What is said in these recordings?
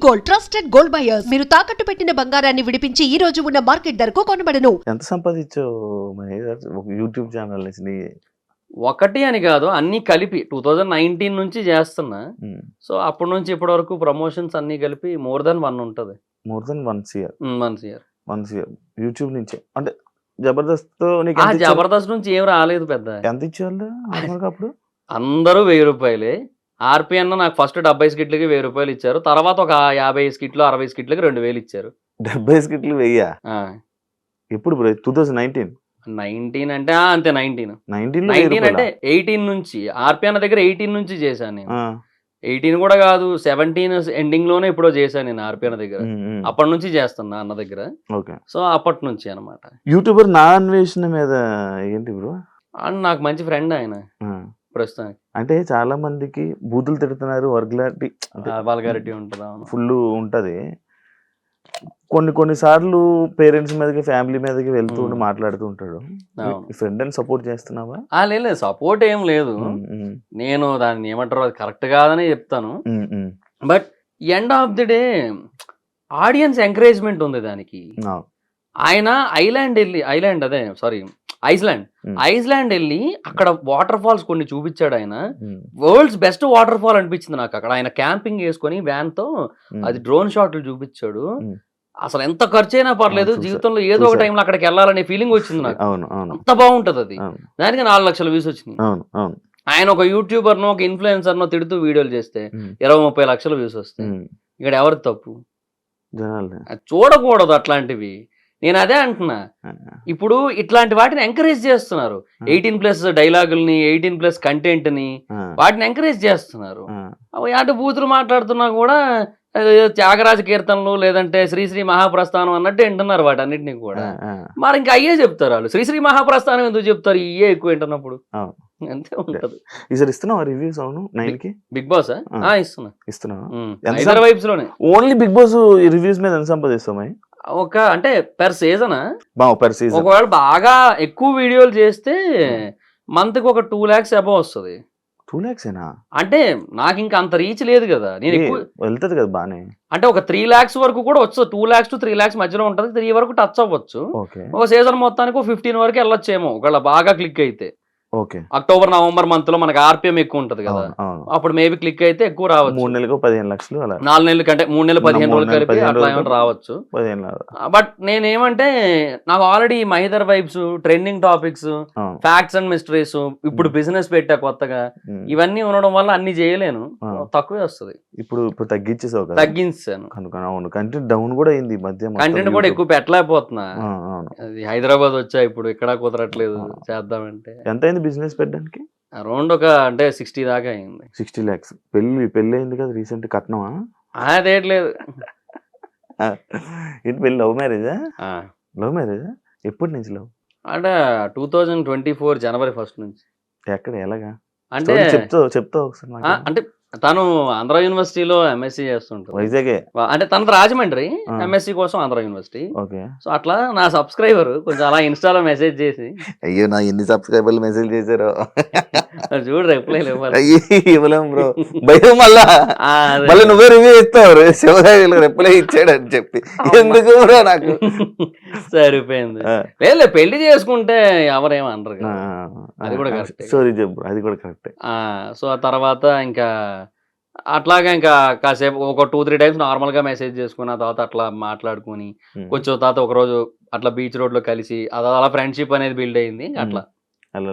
Gold trusted gold buyers. మీరు తాకట్టు పెట్టిన బంగారాన్ని విడిపించి ఈ రోజు ఉన్న మార్కెట్ ధరకు కొనబడను. ఎంత సంపాదించావు మహేష్ ఒక యూట్యూబ్ ఛానల్ నుంచి ఒకటి అని కాదు, అన్ని కలిపి 2019 నుంచి చేస్తున్నా. సో అప్పటి నుంచి ఇప్పటి వరకు ప్రమోషన్స్ అన్ని కలిపి మోర్ దెన్ 1 ఉంటది. More than 1 year 1 year YouTube నుంచి. అంటే జబర్దస్త్ తో నీకు ఎంత ఇచ్చారు? జబర్దస్త్ నుంచి ఏం రాలేదు పెద్ద. ఎంత ఇచ్చేవాళ్ళు నార్మల్గా అప్పుడు? అందరూ 1000 రూపాయలే. ఆర్పిఎన్ నాకు ఫస్ట్ 70 స్కిట్లకి 1000 రూపాయలు ఇచ్చారు. తర్వాత ఒక 50 స్కిట్లు 60 స్కిట్లకి 2000 ఇచ్చారు. 70 స్కిట్లు 1000? ఎప్పుడు బ్రో? 2019 అంటే అంతే. 19 అంటే 18 నుంచి ఆర్పిఎన్ దగ్గర 18 నుంచి చేశాను నేను. 18 కూడా కాదు, 17 ఎండింగ్ లోనే ఎప్పుడో చేశాను నేను ఆర్పిఎన్ దగ్గర. అప్పటి నుంచి చేస్తున్నా అన్న దగ్గర. సో అప్పటి నుంచి అనమాట. యూట్యూబర్ నా అన్వేషణ మీద ఏంటి బ్రో? అండ్ నాకు మంచి ఫ్రెండ్ ఆయన ప్రస్తుతానికి. అంటే చాలా మందికి బూతులు తిడుతున్నారు, వల్గారిటీ ఉంటుంది, ఫుల్ ఉంటది. కొన్ని సార్లు పేరెంట్స్ మీదకి ఫ్యామిలీ మీదకి వెళ్తూ మాట్లాడుతూ ఉంటాడు. ఫ్రెండ్ అని సపోర్ట్ చేస్తున్నావా? లేదు, సపోర్ట్ ఏం లేదు. నేను దాన్ని ఏమంటారు, అది కరెక్ట్ కాదని చెప్తాను. But end of the day audience encouragement ఉంది దానికి. ఆయన ఐస్లాండ్ వెళ్ళి అక్కడ వాటర్ ఫాల్స్ కొన్ని చూపించాడు. ఆయన వరల్డ్స్ బెస్ట్ వాటర్ ఫాల్ అనిపించింది నాకు అక్కడ. ఆయన క్యాంపింగ్ వేసుకొని వ్యాన్ తో అది డ్రోన్ షాట్లు చూపించాడు. అసలు ఎంత ఖర్చు అయినా పర్లేదు, జీవితంలో ఏదో ఒక టైంలో అక్కడికి వెళ్ళాలనే ఫీలింగ్ వచ్చింది నాకు. అంత బాగుంటది అది. దానికి 4 లక్షల వ్యూస్ వచ్చినాయి. ఆయన ఒక యూట్యూబర్ నో ఒక ఇన్ఫ్లుయెన్సర్ నో తిడుతూ వీడియోలు చేస్తే 20-30 లక్షల వ్యూస్ వస్తాయి. ఇక్కడ ఎవరి తప్పు? చూడకూడదు అట్లాంటివి. నేను అదే అంటున్నా. ఇప్పుడు ఇట్లాంటి వాటిని ఎంకరేజ్ చేస్తున్నారు. 18+ డైలాగుల్ని, 18+ కంటెంట్ ని, వాటిని ఎంకరేజ్ చేస్తున్నారు. అటు బూతులు మాట్లాడుతున్నా కూడా త్యాగరాజ కీర్తనలు లేదంటే శ్రీశ్రీ మహాప్రస్థానం అన్నట్టు వింటున్నారు వాటన్నిటిని కూడా. మరి ఇంకా అయ్యే చెప్తారు వాళ్ళు. శ్రీశ్రీ మహాప్రస్థానం ఎందుకు చెప్తారు? ఇయ్యే ఎక్కువ వింటున్నప్పుడు అంతే ఉంటది. రివ్యూస్ అవును బిగ్ బాస్ ఇస్తున్నా వైబ్స్ లోనే. ఓన్లీ బిగ్ బాస్ రివ్యూస్ మీద ఎంత సంపాదిస్తామా? అంటే పెర్ సీజన్ ఒకవేళ బాగా ఎక్కువ వీడియోలు చేస్తే మంత్ కి ఒక 2 lakhs అబౌవ్ వస్తుంది. 2 lakhs అంటే నాకు ఇంకా అంత రీచ్ లేదు కదా. నేను ఎక్కువ వెళ్తుంది కదా బానే. అంటే ఒక 3 lakhs వరకు కూడా వచ్చు. 2 lakhs to 3 lakhs మధ్యలో ఉంటది. 3 వరకు టచ్ అవ్వచ్చు. ఒక సీజన్ మొత్తానికి 15 వరకు వెళ్ళొచ్చేమో ఒకవేళ బాగా క్లిక్ అయితే. అక్టోబర్ నవంబర్ మంత్ లో మనకి ఆర్పిఎం ఎక్కువ ఉంటది కదా, అప్పుడు మేబీ క్లిక్ అయితే ఎక్కువ రావచ్చు. 3 నెలలకు 15 లక్షలు, 4 నెలల కంటే 3 నెలలు 15 రోజులు కలిపి అట్లా ఏమైనా రావచ్చు. బట్ నేనేమంటే నాకు already Mahidhar vibes, trending topics, facts and mysteries, ఇప్పుడు బిజినెస్ పెట్టా కొత్తగా, ఇవన్నీ ఉండడం వల్ల అన్ని చేయలేను, తక్కువే వస్తుంది. ఇప్పుడు తగ్గించాను. కంటెంట్ డౌన్ కూడా అయింది మధ్య. కంటెంట్ కూడా ఎక్కువ పెట్టలేకపోతున్నా. హైదరాబాద్ వచ్చా, ఇప్పుడు ఇక్కడ కుదరట్లేదు చేద్దామంటే. ఎంత అయింది బిజినెస్ పెట్టడానికి? అరౌండ్ ఒక 60 దాకా అయింది. 60 lakhs. పెళ్లి అయింది కదా రీసెంట్. కట్నమా? అదేట్లేదు. ఏంటి పెళ్లి? లవ్ మ్యారేజా? ఎప్పటి నుంచి లవ్? అంటే 2024 January 1st నుంచి. ఎక్కడ, ఎలాగా అంటే చెప్తావు ఒకసారి. అంటే తను ఆంధ్ర యూనివర్సిటీలో ఎంఎస్సీ చేస్తుంటారు. వైజాగే అంటే తన రాజమండ్రి, ఎంఎస్సీ కోసం ఆంధ్ర యూనివర్సిటీ. సో అట్లా నా సబ్స్క్రైబర్ కొంచెం అలా ఇన్స్టాలో మెసేజ్ చేసి, అయ్యో నా ఎన్ని సబ్స్క్రైబర్లు మెసేజ్ చేశారో చూడు, రిప్లై ఇవ్వలేం బ్రో. భయం మళ్ళీ నువ్వే రివ్యూ ఇస్తావు, శివరాజు రిప్లై ఇచ్చాడని చెప్పి. ఎందుకు బ్రో? నాకు సరిపోయింది. లేదు, పెళ్లి చేసుకుంటే ఎవరేమనరు కదా, అది కూడా కరెక్ట్. సారీ చెప్పు, అది కూడా కరెక్ట్. సో ఆ తర్వాత ఇంకా అట్లాగా ఇంకా కాసేపు ఒక 2-3 times నార్మల్ గా మెసేజ్ చేసుకుని, ఆ తర్వాత అట్లా మాట్లాడుకుని కొంచెం తర్వాత ఒక రోజు అట్లా బీచ్ రోడ్ లో కలిసి అలా ఫ్రెండ్షిప్ అనేది బిల్డ్ అయింది. అట్లా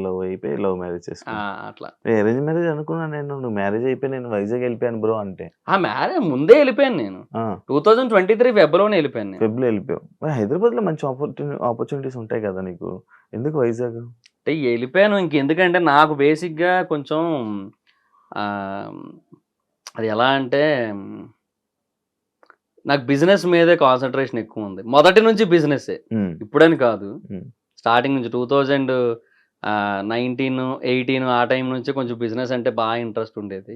లవ్ అయిపోయి లవ్ మ్యారేజ్ చేసుకున్నా. అట్లా అరేంజ్ మ్యారేజ్ అనుకున్నా నేను. నువ్వు మ్యారేజ్ అయిపోయి నేను వైజాగ్ వెళ్ళిపోయాను బ్రో అంటే. మ్యారేజ్ ముందే వెళ్ళిపోయాను నేను. 2023 ఫెబ్రవరిలోనే వెళ్ళిపోయాను. వెళ్ళిపోయావు. హైదరాబాద్ లో మంచి ఆపర్చునిటీస్ ఉంటాయి కదా నీకు, ఎందుకు వైజాగ్? అంటే వెళ్ళిపోయాను ఇంకెందుకంటే నాకు బేసిక్ గా కొంచెం అది ఎలా అంటే నాకు బిజినెస్ మీదే కాన్సన్ట్రేషన్ ఎక్కువ ఉంది. మొదటి నుంచి బిజినెస్, ఇప్పుడని కాదు. స్టార్టింగ్ నుంచి 2019, 18 ఆ టైం నుంచి కొంచెం బిజినెస్ అంటే బాగా ఇంట్రెస్ట్ ఉండేది.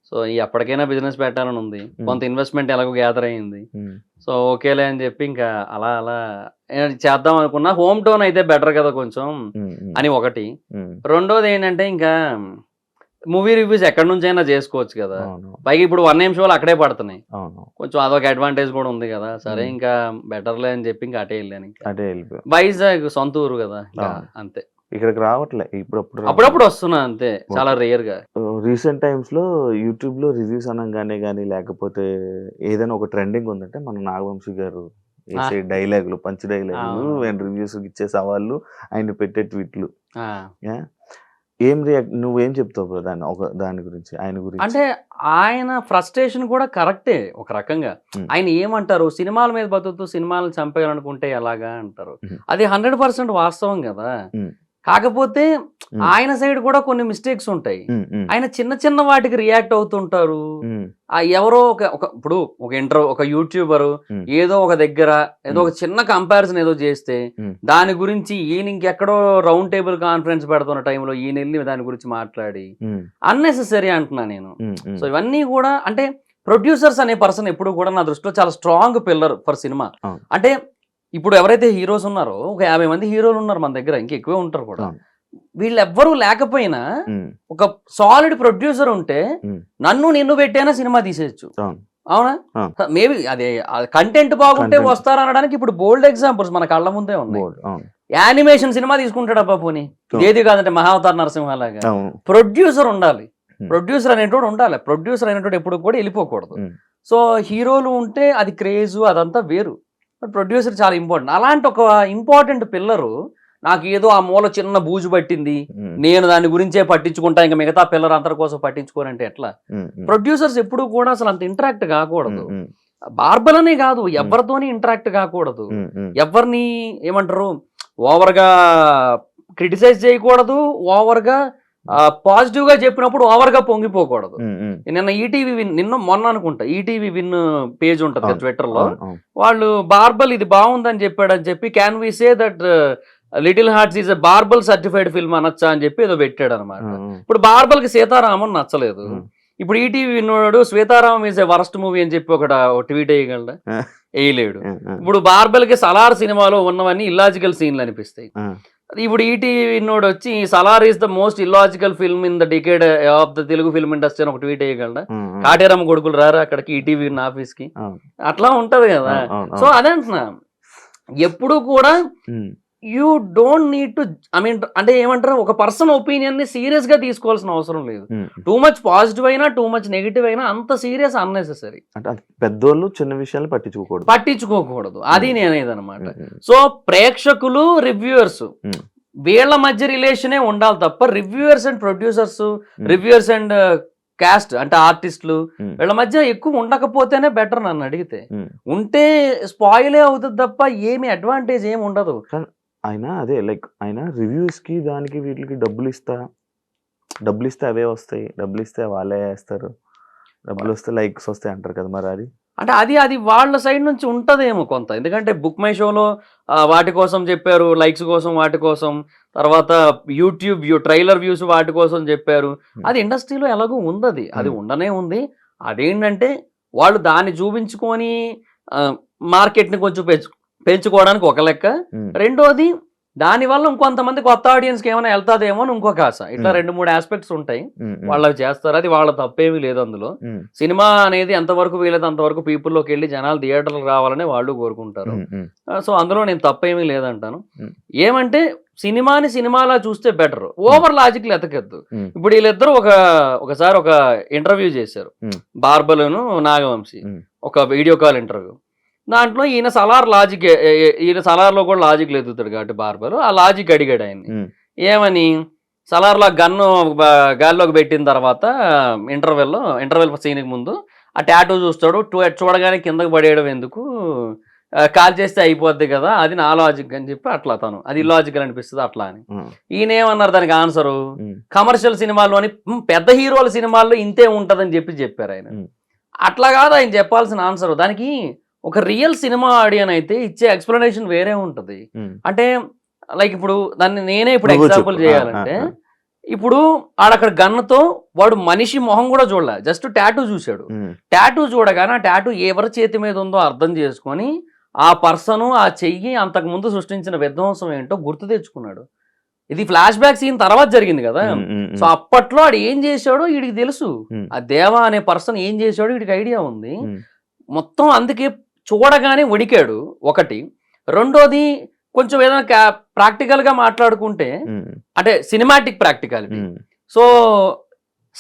సో ఎప్పటికైనా బిజినెస్ పెట్టాలని ఉంది. కొంత ఇన్వెస్ట్మెంట్ ఎలాగో గ్యాదర్ అయ్యింది. సో ఓకేలే అని చెప్పి ఇంకా అలా చేద్దాం అనుకున్నా. హోమ్ టౌన్ అయితే బెటర్ కదా కొంచెం అని ఒకటి. రెండోది ఏంటంటే ఇంకా మూవీ రివ్యూస్ ఎక్కడి నుంచి అయినా చేసుకోవచ్చు కదా. అవును పైగా ఇప్పుడు 1 AM షోలు అక్కడే పడుతున్నాయి. అవును కొంచెం అదొక అడ్వాంటేజ్ కూడా ఉంది కదా. సరే ఇంకా బెటర్లే అని చెప్పి ఇంకా అటే వెళ్ళాను. ఇంకా అటే వెళ్ళిపోయాం. వైజాగ్ సొంత ఊరు కదా, ఇంకా అవును. అంతే. ఇక్కడికి రావట్లే ఇప్పుడప్పుడు అప్పుడప్పుడు వస్తున్నా అంతే, చాలా రేర్ గా. రీసెంట్ టైమ్స్ లో యూట్యూబ్ లో రివ్యూస్ అనగానే కానీ లేకపోతే ఏదైనా ఒక ట్రెండింగ్ ఉందంటే మన నాగవంశీ గారు వేసే డైలాగులు, పంచ్ డైలాగులు అవును. అండ్ రివ్యూస్ ఇచ్చే సవాళ్ళు, ఆయన పెట్టే ట్వీట్లు. ఆ. ఏం నువ్వేం చెప్తావు బ్రో దాని గురించి, ఆయన గురించి? అంటే ఆయన ఫ్రస్ట్రేషన్ కూడా కరెక్టే ఒక రకంగా. ఆయన ఏమంటారు, సినిమాల మీద బతుకుతూ సినిమాలను చంపేయాలనుకుంటే ఎలాగా అంటారు. అది 100% వాస్తవం కదా. కాకపోతే ఆయన సైడ్ కూడా కొన్ని మిస్టేక్స్ ఉంటాయి. ఆయన చిన్న చిన్న వాటికి రియాక్ట్ అవుతుంటారు. ఎవరో ఇప్పుడు ఒక యూట్యూబర్ ఏదో ఒక దగ్గర ఏదో ఒక చిన్న కంపారిజన్ ఏదో చేస్తే దాని గురించి ఈయన ఇంకెక్కడో రౌండ్ టేబుల్ కాన్ఫరెన్స్ పెడుతున్న టైంలో ఈయన వెళ్ళి దాని గురించి మాట్లాడి అన్నెసెసరీ అంటున్నా నేను. సో ఇవన్నీ కూడా అంటే ప్రొడ్యూసర్స్ అనే పర్సన్ ఎప్పుడు కూడా నా దృష్టిలో చాలా స్ట్రాంగ్ పిల్లర్ ఫర్ సినిమా. అంటే ఇప్పుడు ఎవరైతే హీరోస్ ఉన్నారో ఒక 50 మంది హీరోలు ఉన్నారు మన దగ్గర, ఇంకా ఎక్కువే ఉంటారు కూడా. వీళ్ళెవ్వరూ లేకపోయినా ఒక సాలిడ్ ప్రొడ్యూసర్ ఉంటే నిన్ను పెట్టైనా సినిమా తీసేయచ్చు. అవునా? మేబీ అదే కంటెంట్ బాగుంటే వస్తారు అనడానికి ఇప్పుడు బోల్డ్ ఎగ్జాంపుల్స్ మన కళ్ళ ముందే ఉన్నాయి. యానిమేషన్ సినిమా తీసుకుంటాడు అబ్బా పోనీ, ఏది కాదంటే మహావతార్ నరసింహలాగా. ప్రొడ్యూసర్ ఉండాలి, ప్రొడ్యూసర్ అనేటోడు ఉండాలి. ప్రొడ్యూసర్ అనేటోడు ఎప్పుడు కూడా వెళ్ళిపోకూడదు. సో హీరోలు ఉంటే అది క్రేజ్ అదంతా వేరు, బట్ ప్రొడ్యూసర్ చాలా ఇంపార్టెంట్. అలాంటి ఒక ఇంపార్టెంట్ పిల్లరు నాకు ఏదో ఆ మూల చిన్న బూజు పట్టింది, నేను దాని గురించే పట్టించుకుంటా, ఇంకా మిగతా పిల్లలు అందరి కోసం పట్టించుకోరంటే ఎట్లా? ప్రొడ్యూసర్స్ ఎప్పుడు కూడా అసలు అంత ఇంటరాక్ట్ కాకూడదు. బార్బలనే కాదు, ఎవరితోని ఇంటరాక్ట్ కాకూడదు. ఎవరిని ఏమంటారు ఓవర్ గా క్రిటిసైజ్ చేయకూడదు, ఓవర్ గా పాజిటివ్ గా చెప్పినప్పుడు ఓవర్ గా పొంగిపోకూడదు. నిన్న ఈటీవీ విన్, మొన్న అనుకుంటా ఈటీవీ విన్ పేజ్ ఉంటుంది కదా ట్విట్టర్ లో, వాళ్ళు బార్బల్ ఇది బాగుందని చెప్పాడని చెప్పి can we say that Little Hearts is a verbal certified film అనొచ్చా అని చెప్పి ఏదో పెట్టాడు అనమాట. ఇప్పుడు బార్బల్ కి సీతారామన్ నచ్చలేదు, ఇప్పుడు ఈటీవీ విన్నాడు Sita Ramam is a worst movie అని చెప్పి ఒక ట్వీట్ వేయగలడా? వేయలేడు. ఇప్పుడు బార్బల్ కి సలార్ సినిమాలో ఉన్నవన్నీ ఇల్లాజికల్ సీన్లు అనిపిస్తాయి. ఇప్పుడు ఈటీవీ నోడు వచ్చి Salaar is the most illogical film in the decade of the Telugu film industry అని ఒక ట్వీట్ వేయగలడా? కాటేరమ్మ కొడుకులు రారు అక్కడికి ఈటీవీ ఆఫీస్ కి, అట్లా ఉంటది కదా. సో అదే అంటున్నా, ఎప్పుడు కూడా యూ డోంట్ నీడ్ టు, అంటే ఏమంటారు, ఒక పర్సన్ ఒపీనియన్ ని సీరియస్ గా తీసుకోవాల్సిన అవసరం లేదు. టూ మచ్ పాజిటివ్ అయినా టూ మచ్ నెగిటివ్ అయినా అంత సీరియస్ అన్నెసెసరీ. పెద్దోళ్ళు చిన్న విషయాలు పట్టించుకోకూడదు, అది నేనేది అనమాట. సో ప్రేక్షకులు రివ్యూవర్స్ వీళ్ళ మధ్య రిలేషనే ఉండాలి తప్ప reviewers and producers, reviewers and cost అంటే ఆర్టిస్టులు వీళ్ళ మధ్య ఎక్కువ ఉండకపోతేనే బెటర్ నన్ను అడిగితే. ఉంటే స్పాయిలే అవుతుంది తప్ప ఏమి అడ్వాంటేజ్ ఏమి ఉండదు. ఆయన అదే లైక్ ఆయన రివ్యూస్ కి దానికి వీటికి డబ్బులు ఇస్తే అవే వస్తాయి, డబ్బులు ఇస్తే వాళ్ళే వేస్తారు, డబ్బులు వస్తే లైక్స్ వస్తాయి అంటారు కదా. మరి అది అంటే అది వాళ్ళ సైడ్ నుంచి ఉంటదేమో కొంత, ఎందుకంటే బుక్ మై షోలో వాటి కోసం చెప్పారు, లైక్స్ కోసం వాటి కోసం, తర్వాత యూట్యూబ్ ట్రైలర్ వ్యూస్ వాటి కోసం చెప్పారు. అది ఇండస్ట్రీలో ఎలాగో ఉంది, అది ఉండనే ఉంది. అదేంటంటే వాళ్ళు దాన్ని చూపించుకొని మార్కెట్ని కొంచెం పెంచుకోవడానికి ఒక లెక్క, రెండోది దానివల్ల ఇంకొంతమంది కొత్త ఆడియన్స్కి ఏమైనా వెళ్తాదేమో అని ఇంకొక ఆశ. ఇట్లా 2-3 ఆస్పెక్ట్స్ ఉంటాయి, వాళ్ళు చేస్తారు, అది వాళ్ళ తప్పేమీ లేదు అందులో. సినిమా అనేది ఎంతవరకు వీలైతే అంతవరకు పీపుల్లోకి వెళ్ళి జనాలు థియేటర్లకు రావాలని వాళ్ళు కోరుకుంటారు. సో అందులో నేను తప్పేమీ లేదంటాను. ఏమంటే సినిమాని సినిమాలా చూస్తే బెటర్, ఓవర్ లాజిక్లు ఎతకద్దు. ఇప్పుడు వీళ్ళిద్దరూ ఒకసారి ఒక ఇంటర్వ్యూ చేశారు, బార్బలును నాగవంశీ, ఒక వీడియో కాల్ ఇంటర్వ్యూ. దాంట్లో ఈయన సలార్లో కూడా లాజిక్ ఎదుగుతాడు కాబట్టి బార్బర్ ఆ లాజిక్ అడిగాడు ఆయన్ని, ఏమని సలార్లో గన్ను గాల్లోకి పెట్టిన తర్వాత ఇంటర్వెల్ సీన్కి ముందు ఆ టాటూ చూస్తాడు, చూడగానే కిందకు పడేయడం ఎందుకు, కాల్ చేస్తే అయిపోద్ది కదా, అది నా లాజిక్ అని చెప్పి అట్లా తను అది ఇల్లాజికల్ అనిపిస్తుంది అట్లా అని. ఈయన ఏమన్నారు దానికి ఆన్సరు, కమర్షియల్ సినిమాల్లోని పెద్ద హీరోల సినిమాల్లో ఇంతే ఉంటదని చెప్పారు ఆయన. అట్లా కాదు ఆయన చెప్పాల్సిన ఆన్సర్. దానికి ఒక రియల్ సినిమా ఆడియన్ అయితే ఇచ్చే ఎక్స్ప్లెనేషన్ వేరే ఉంటది. అంటే లైక్ ఇప్పుడు దాన్ని నేనే ఇప్పుడు ఎగ్జాంపుల్ చేయాలంటే, ఇప్పుడు ఆడక్కడ గన్నుతో వాడు మనిషి మొహం కూడా చూడలే, జస్ట్ టాటూ చూశాడు. టాటూ చూడగానే ఆ టాటూ ఎవరి చేతి మీద ఉందో అర్థం చేసుకొని ఆ పర్సను ఆ చెయ్యి అంతకు ముందు సృష్టించిన విధ్వంసం ఏంటో గుర్తు తెచ్చుకున్నాడు. ఇది ఫ్లాష్ బ్యాక్ సీన్ తర్వాత జరిగింది కదా. సో అప్పట్లో ఆడు ఏం చేశాడో వీడికి తెలుసు. ఆ దేవా అనే పర్సన్ ఏం చేశాడో వీడికి ఐడియా ఉంది మొత్తం. అందుకే చూడగానే వడికాడు ఒకటి. రెండోది కొంచెం ఏదైనా ప్రాక్టికల్ గా మాట్లాడుకుంటే అంటే సినిమాటిక్ ప్రాక్టికాలిటీ. సో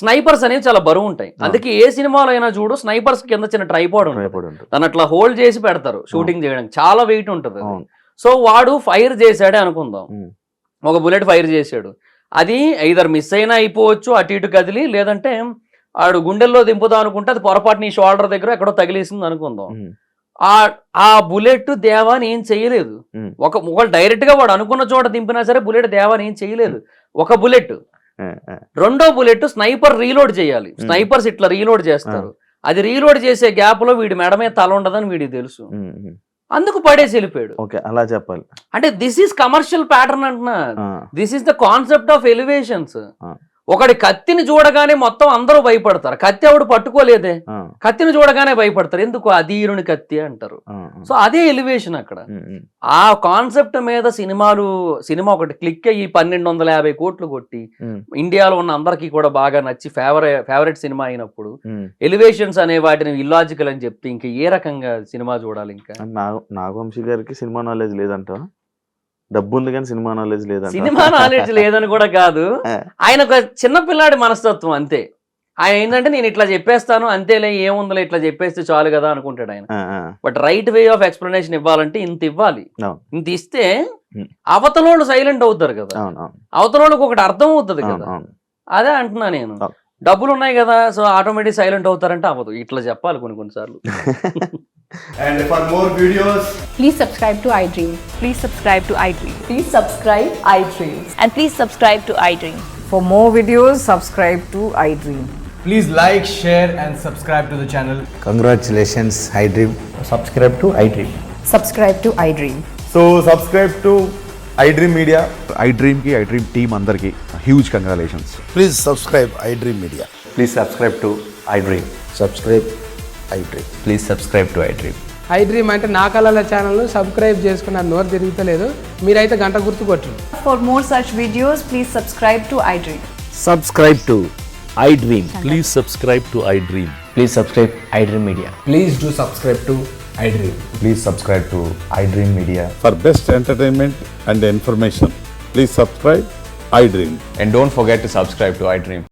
స్నైపర్స్ అనేవి చాలా బరువు ఉంటాయి. అందుకే ఏ సినిమాలో అయినా చూడు స్నైపర్స్ కింద చిన్న ట్రైపాడ్ ఉంటుంది, దాన్ని అట్లా హోల్డ్ చేసి పెడతారు షూటింగ్ చేయడానికి. చాలా వెయిట్ ఉంటుంది. సో వాడు ఫైర్ చేశాడే అనుకుందాం, ఒక బుల్లెట్ ఫైర్ చేశాడు, అది ఐదర్ మిస్ అయినా అయిపోవచ్చు అటు ఇటు కదిలి, లేదంటే ఆడు గుండెల్లో దింపుదాం అనుకుంటే అది పొరపాటు నీ షోల్డర్ దగ్గర ఎక్కడో తగిలేసింది అనుకుందాం. ఆ బుల్లెట్ దేవాని ఏం చేయలేదు. ఒక డైరెక్ట్ గా వాడు అనుకున్న చోట దింపినా సరే బుల్లెట్ దేవాని ఏం చేయలేదు. ఒక బుల్లెట్. రెండో బుల్లెట్ స్నైపర్ రీలోడ్ చేయాలి. స్నైపర్స్ ఇట్లా రీలోడ్ చేస్తారు. అది రీలోడ్ చేసే గ్యాప్ లో వీడి మెడ మీద తల ఉండదని వీడికి తెలుసు, అందుకు పడేసి వెళ్ళిపోయాడు. అలా చెప్పాలి. అంటే దిస్ ఈస్ కమర్షియల్ ప్యాటర్న్ అంటున్నా. This is the concept of elevations. ఒకటి కత్తిని చూడగానే మొత్తం అందరూ భయపడతారు. కత్తి ఎవడు పట్టుకోలేదే, కత్తిని చూడగానే భయపడతారు. ఎందుకు? అధీరుని కత్తి అంటారు. సో అదే ఎలివేషన్ అక్కడ. ఆ కాన్సెప్ట్ మీద సినిమా ఒకటి క్లిక్ అయ్యి 1250 కోట్లు కొట్టి ఇండియాలో ఉన్న అందరికీ కూడా బాగా నచ్చి ఫేవరెట్ సినిమా అయినప్పుడు ఎలివేషన్స్ అనే వాటిని ఇల్లాజికల్ అని చెప్తే ఇంకా ఏ రకంగా సినిమా చూడాలి? ఇంకా నాగవంశీ గారికి సినిమా నాలెడ్జ్ లేదంట, డబ్బు ఉంది కానీ సినిమా నాలెడ్జ్ లేదంట. సినిమా నాలెడ్జ్ లేదని కూడా కాదు, ఆయన ఒక చిన్న పిల్లాడి మనస్తత్వం అంతే. ఆయన ఏంటంటే నేను ఇట్లా చెప్పేస్తాను అంతేలే, ఏముందిలే ఇట్లా చెప్పేస్తే చాలు కదా అనుకుంటాడు ఆయన. But right way of explanation ఇవ్వాలంటే ఇంత ఇవ్వాలి. ఇంత ఇస్తే అవతలోళ్ళు సైలెంట్ అవుతారు కదా, అవతలోళ్ళకి ఒకటి అర్థం అవుతుంది కదా. అదే అంటున్నా నేను. డబ్బులు ఉన్నాయి కదా సో ఆటోమేటిక్ సైలెంట్ అవుతారంటే అవ్వదు. ఇట్లా చెప్పాలి కొన్నిసార్లు. And for more videos, please subscribe to iDream. Please subscribe to iDream. Please subscribe iDream. And please subscribe to iDream. For more videos, subscribe to iDream. please like, share and subscribe to the channel. Congratulations, iDream. Subscribe to iDream. Subscribe to iDream. So subscribe to iDream Media. iDream team andarki huge congratulations. Please subscribe iDream Media. Please subscribe to iDream. Subscribe iDream. Please subscribe to iDream. iDream అంటే నా కళల ఛానల్ను subscribe చేసుకున్న నోరు తిరుగుతలేదు, మీరైతే గంట గుర్తు కొట్టండి. For more such videos, please subscribe to iDream. Subscribe to iDream. Please subscribe to iDream. Please subscribe iDream Media. Please do subscribe to iDream. Please subscribe to iDream Media. For best entertainment and information, please subscribe iDream. And don't forget to subscribe to iDream.